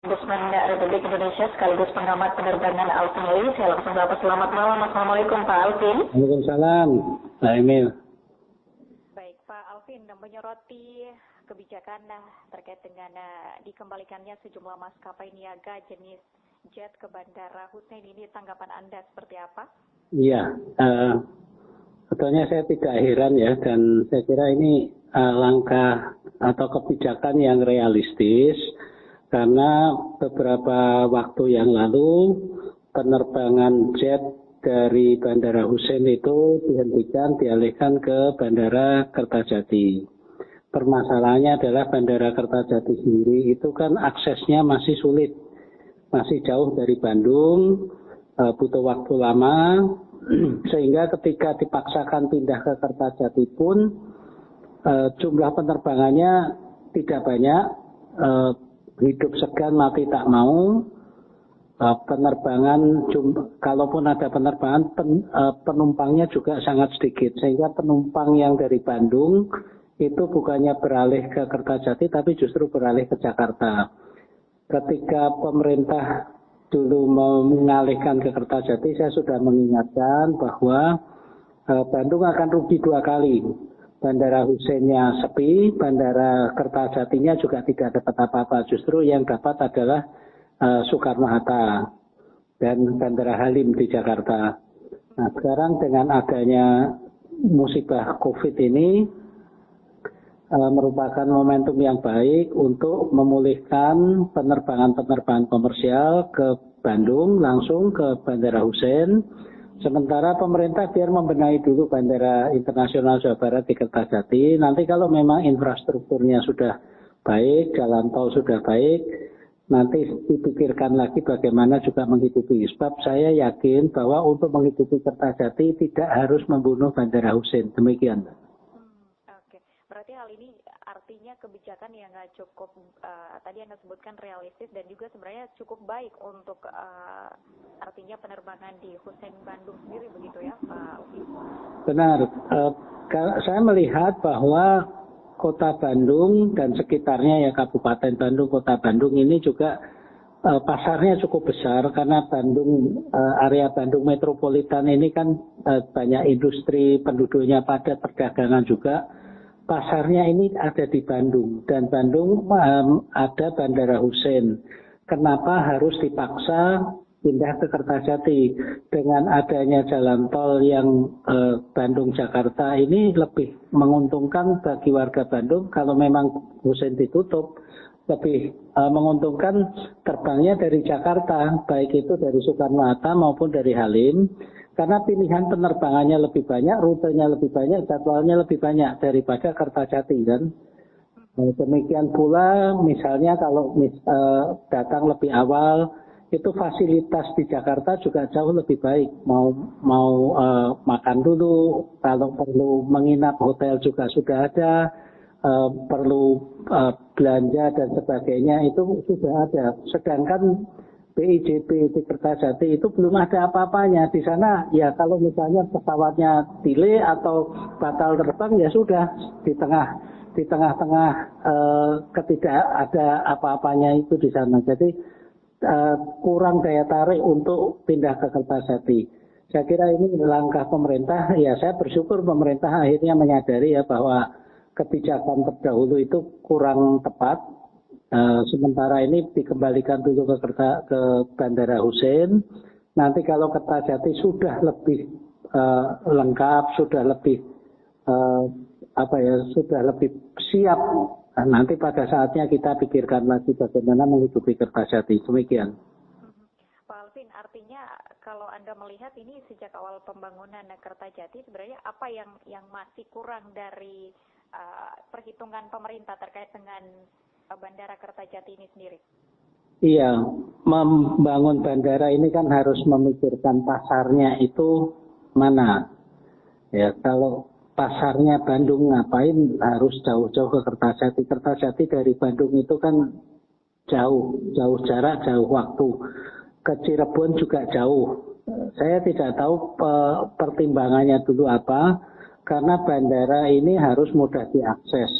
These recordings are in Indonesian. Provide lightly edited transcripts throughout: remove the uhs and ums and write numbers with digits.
Ombudsman Republik Indonesia sekaligus pengamat penerbangan Alvin Lee. Saya langsung sapa selamat malam. Assalamualaikum Pak Alvin. Waalaikumsalam, Pak Emil. Baik Pak Alvin, menyoroti kebijakan terkait dengan dikembalikannya sejumlah maskapai niaga jenis jet ke Bandara Hussein ini, tanggapan Anda seperti apa? Iya, sebetulnya saya tidak heran ya, dan saya kira ini langkah atau kebijakan yang realistis. Karena beberapa waktu yang lalu penerbangan jet dari Bandara Hussein itu dihentikan, dialihkan ke Bandara Kertajati. Permasalahannya adalah Bandara Kertajati sendiri itu kan aksesnya masih sulit, masih jauh dari Bandung, butuh waktu lama, sehingga ketika dipaksakan pindah ke Kertajati pun jumlah penerbangannya tidak banyak. Hidup segan mati tak mau, penerbangan kalaupun ada penerbangan penumpangnya juga sangat sedikit, sehingga penumpang yang dari Bandung itu bukannya beralih ke Kertajati tapi justru beralih ke Jakarta. Ketika pemerintah dulu mengalihkan ke Kertajati, saya sudah mengingatkan bahwa Bandung akan rugi dua kali. Bandara Husseinnya sepi, Bandara Kertajatinya juga tidak dapat apa-apa. Justru yang dapat adalah Soekarno-Hatta dan Bandara Halim di Jakarta. Nah, sekarang dengan adanya musibah COVID ini merupakan momentum yang baik untuk memulihkan penerbangan-penerbangan komersial ke Bandung, langsung ke Bandara Hussein. Sementara pemerintah biar membenahi dulu Bandara Internasional Jawa Barat di Kertajati. Nanti kalau memang infrastrukturnya sudah baik, jalan tol sudah baik, nanti dipikirkan lagi bagaimana juga menghidupi. Sebab saya yakin bahwa untuk menghidupi Kertajati tidak harus membunuh Bandara Hussein. Demikian. Oke. Berarti hal ini artinya kebijakan yang cukup tadi Anda sebutkan realistis dan juga sebenarnya cukup baik untuk artinya penerbangan di Hussein Bandung sendiri, begitu ya Pak Ufi? Benar. Saya melihat bahwa Kota Bandung dan sekitarnya ya Kabupaten Bandung, Kota Bandung ini juga pasarnya cukup besar karena Bandung, area Bandung metropolitan ini kan banyak industri, penduduknya padat, perdagangan juga. Pasarnya ini ada di Bandung dan Bandung ada Bandara Hussein. Kenapa harus dipaksa pindah ke Kertajati? Dengan adanya jalan tol yang Bandung-Jakarta ini lebih menguntungkan bagi warga Bandung. Kalau memang Hussein ditutup, lebih menguntungkan terbangnya dari Jakarta, baik itu dari Soekarno-Hatta maupun dari Halim. Karena pilihan penerbangannya lebih banyak, rutenya lebih banyak, jadwalnya lebih banyak daripada Kertajati kan. Demikian pula misalnya kalau datang lebih awal, itu fasilitas di Jakarta juga jauh lebih baik. Mau makan dulu, kalau perlu menginap hotel juga sudah ada, perlu belanja dan sebagainya itu sudah ada. Sedangkan BIJP di Kertajati itu belum ada apa-apanya. Di sana ya kalau misalnya pesawatnya delay atau batal terbang ya sudah di tengah-tengah ketidak ada apa-apanya itu di sana. Jadi kurang daya tarik untuk pindah ke Kertajati. Saya kira ini langkah pemerintah. Ya saya bersyukur pemerintah akhirnya menyadari ya bahwa kebijakan terdahulu itu kurang tepat. Sementara ini dikembalikan dulu ke Bandara Hussein. Nanti kalau Kertajati sudah lebih lengkap, sudah lebih sudah lebih siap. Nanti pada saatnya kita pikirkan lagi bagaimana menghidupi Kertajati. Demikian. Pak Alvin, artinya kalau Anda melihat ini sejak awal pembangunan Kertajati sebenarnya apa yang masih kurang dari perhitungan pemerintah terkait dengan Bandara Kertajati ini sendiri? Iya, membangun bandara ini kan harus memikirkan pasarnya itu mana. Ya, kalau pasarnya Bandung ngapain harus jauh-jauh ke Kertajati. Kertajati dari Bandung itu kan jauh jarak, jauh waktu. Ke Cirebon juga jauh. Saya tidak tahu pertimbangannya dulu apa, karena bandara ini harus mudah diakses.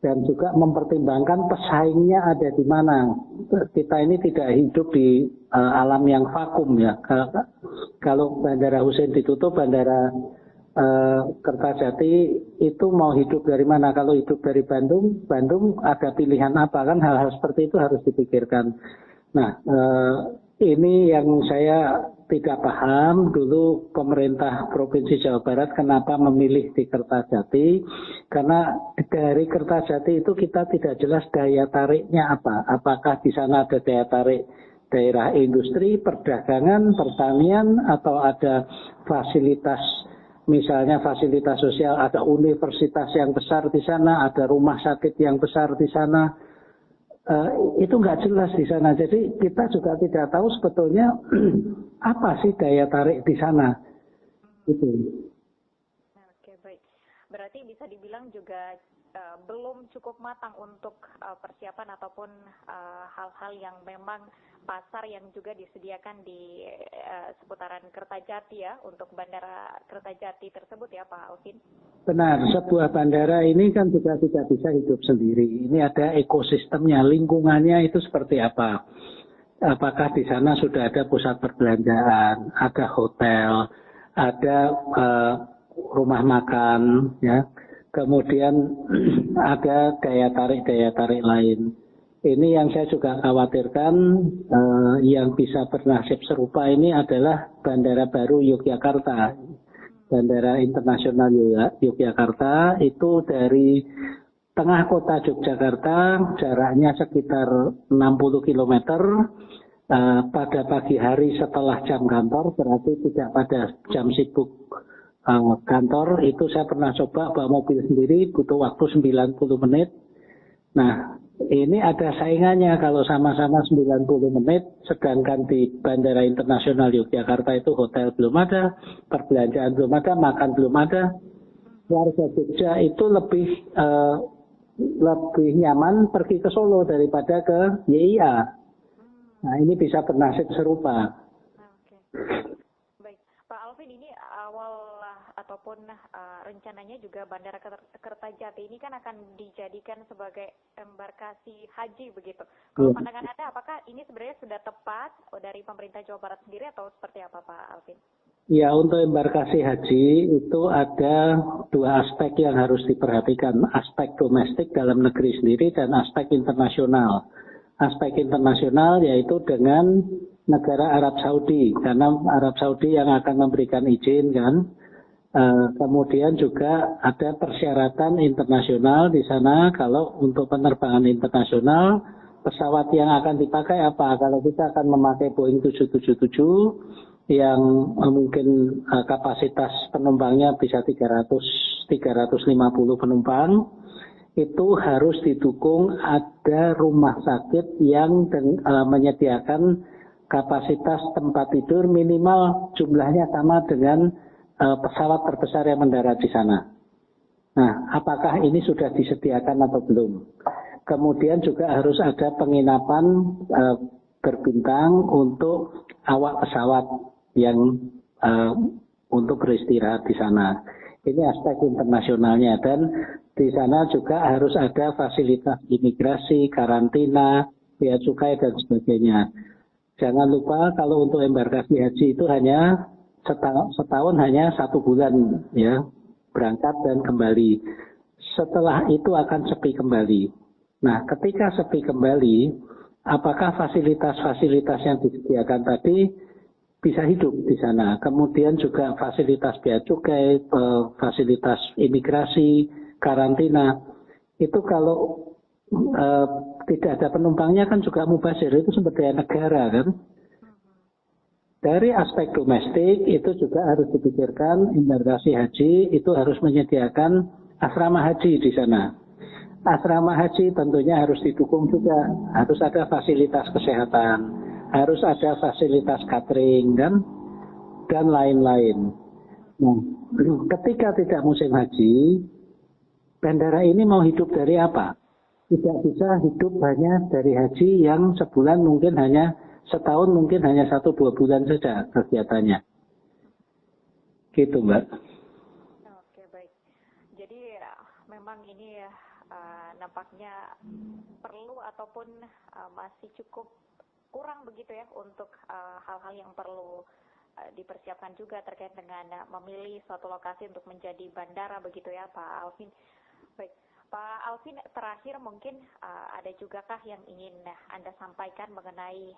dan juga mempertimbangkan pesaingnya ada di mana. Kita ini tidak hidup di alam yang vakum ya. Kalau Bandara Husein ditutup, Bandara Kertajati itu mau hidup dari mana? Kalau hidup dari Bandung, Bandung ada pilihan apa? Kan hal-hal seperti itu harus dipikirkan. Nah, ini yang saya tidak paham dulu pemerintah Provinsi Jawa Barat kenapa memilih di Kertajati, karena dari Kertajati itu kita tidak jelas daya tariknya apa. Apakah di sana ada daya tarik daerah industri, perdagangan, pertanian, atau ada fasilitas, misalnya fasilitas sosial, ada universitas yang besar di sana, ada rumah sakit yang besar di sana. Itu nggak jelas di sana. Jadi kita juga tidak tahu sebetulnya apa sih daya tarik di sana. Itu. Oke, baik. Berarti bisa dibilang juga belum cukup matang untuk persiapan ataupun hal-hal yang memang pasar yang juga disediakan di seputaran Kertajati ya, untuk Bandara Kertajati tersebut ya Pak Alvin? Benar, sebuah bandara ini kan juga tidak bisa hidup sendiri. Ini ada ekosistemnya, lingkungannya itu seperti apa. Apakah di sana sudah ada pusat perbelanjaan, ada hotel, ada rumah makan, ya. Kemudian ada daya tarik lain. Ini yang saya juga khawatirkan, yang bisa bernasib serupa ini adalah Bandara Baru Yogyakarta. Bandara Internasional Yogyakarta itu dari tengah kota Yogyakarta, jaraknya sekitar 60 km. Pada pagi hari setelah jam kantor, berarti tidak pada jam sibuk kantor, itu saya pernah coba bawa mobil sendiri, butuh waktu 90 menit. Nah, ini ada saingannya kalau sama-sama 90 menit, sedangkan di Bandara Internasional Yogyakarta itu hotel belum ada, perbelanjaan belum ada, makan belum ada. Warga Jogja itu lebih nyaman pergi ke Solo daripada ke YIA. Nah, ini bisa bernasib serupa. Oke. Baik, Pak Alvin, ini awal ataupun rencananya juga Bandara Kertajati ini kan akan dijadikan sebagai embarkasi haji begitu. Kalau pandangan Anda, apakah ini sebenarnya sudah tepat dari pemerintah Jawa Barat sendiri atau seperti apa Pak Alvin? Ya, untuk embarkasi haji itu ada dua aspek yang harus diperhatikan. Aspek domestik dalam negeri sendiri dan aspek internasional. Aspek internasional yaitu dengan negara Arab Saudi, karena Arab Saudi yang akan memberikan izin kan. Kemudian juga ada persyaratan internasional di sana. Kalau untuk penerbangan internasional, pesawat yang akan dipakai apa? Kalau kita akan memakai Boeing 777 yang mungkin kapasitas penumpangnya bisa 350 penumpang, itu harus didukung ada rumah sakit yang menyediakan kapasitas tempat tidur minimal jumlahnya sama dengan pesawat terbesar yang mendarat di sana. Nah, apakah ini sudah disediakan atau belum? Kemudian juga harus ada penginapan berbintang untuk awak pesawat yang untuk beristirahat di sana. Ini aspek internasionalnya, dan di sana juga harus ada fasilitas imigrasi, karantina, bea cukai dan sebagainya. Jangan lupa kalau untuk embarkasi haji itu hanya setahun hanya 1 bulan ya, berangkat dan kembali. Setelah itu akan sepi kembali. Nah, ketika sepi kembali, apakah fasilitas-fasilitas yang disediakan tadi bisa hidup di sana? Kemudian juga fasilitas bea cukai, fasilitas imigrasi, karantina. Itu kalau tidak ada penumpangnya kan juga mubazir, itu seperti negara kan. Dari aspek domestik itu juga harus dipikirkan, embarkasi haji itu harus menyediakan asrama haji di sana. Asrama haji tentunya harus didukung juga, harus ada fasilitas kesehatan, harus ada fasilitas catering dan lain-lain. Nah, ketika tidak musim haji, bandara ini mau hidup dari apa? Tidak bisa hidup hanya dari haji yang sebulan mungkin hanya setahun mungkin hanya 1-2 bulan saja kegiatannya. Gitu, Mbak. Oke, baik. Jadi memang ini nampaknya perlu ataupun masih cukup kurang begitu ya untuk hal-hal yang perlu dipersiapkan juga terkait dengan memilih suatu lokasi untuk menjadi bandara begitu ya Pak Alvin. Baik, Pak Alvin, terakhir mungkin ada juga kah yang ingin Anda sampaikan mengenai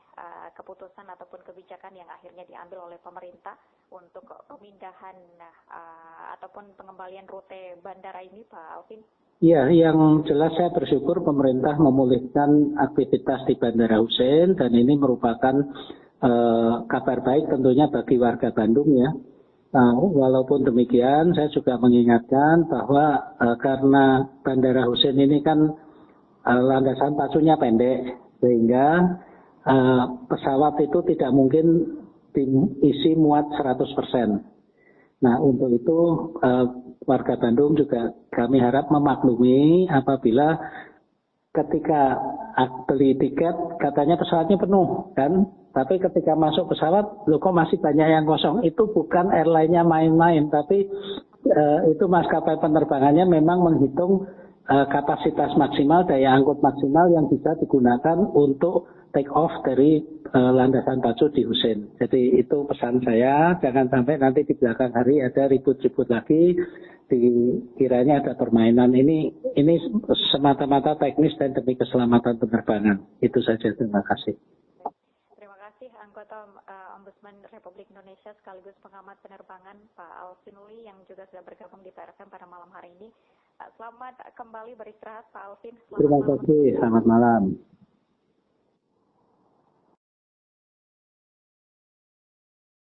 keputusan ataupun kebijakan yang akhirnya diambil oleh pemerintah untuk pemindahan ataupun pengembalian rute bandara ini, Pak Alvin? Ya, yang jelas saya bersyukur pemerintah memulihkan aktivitas di Bandara Hussein dan ini merupakan kabar baik tentunya bagi warga Bandung ya. Nah, walaupun demikian, saya juga mengingatkan bahwa karena Bandara Hussein ini kan landasan pacunya pendek, sehingga pesawat itu tidak mungkin diisi muat 100%. Nah, untuk itu warga Bandung juga kami harap memaklumi apabila ketika beli tiket katanya pesawatnya penuh kan, tapi ketika masuk pesawat loh kok masih banyak yang kosong. Itu bukan airline-nya main-main, tapi itu maskapai penerbangannya memang menghitung kapasitas maksimal, daya angkut maksimal yang bisa digunakan untuk take off dari landasan pacu di Hussein. Jadi itu pesan saya, jangan sampai nanti di belakang hari ada ribut-ribut lagi, dikiranya ada permainan. Ini semata-mata teknis dan demi keselamatan penerbangan. Itu saja, terima kasih. Terima kasih anggota Ombudsman Republik Indonesia sekaligus pengamat penerbangan Pak Alvin Lee yang juga sudah bergabung di PRFM pada malam hari ini. Selamat kembali beristirahat Pak Alvin. Terima kasih, selamat malam.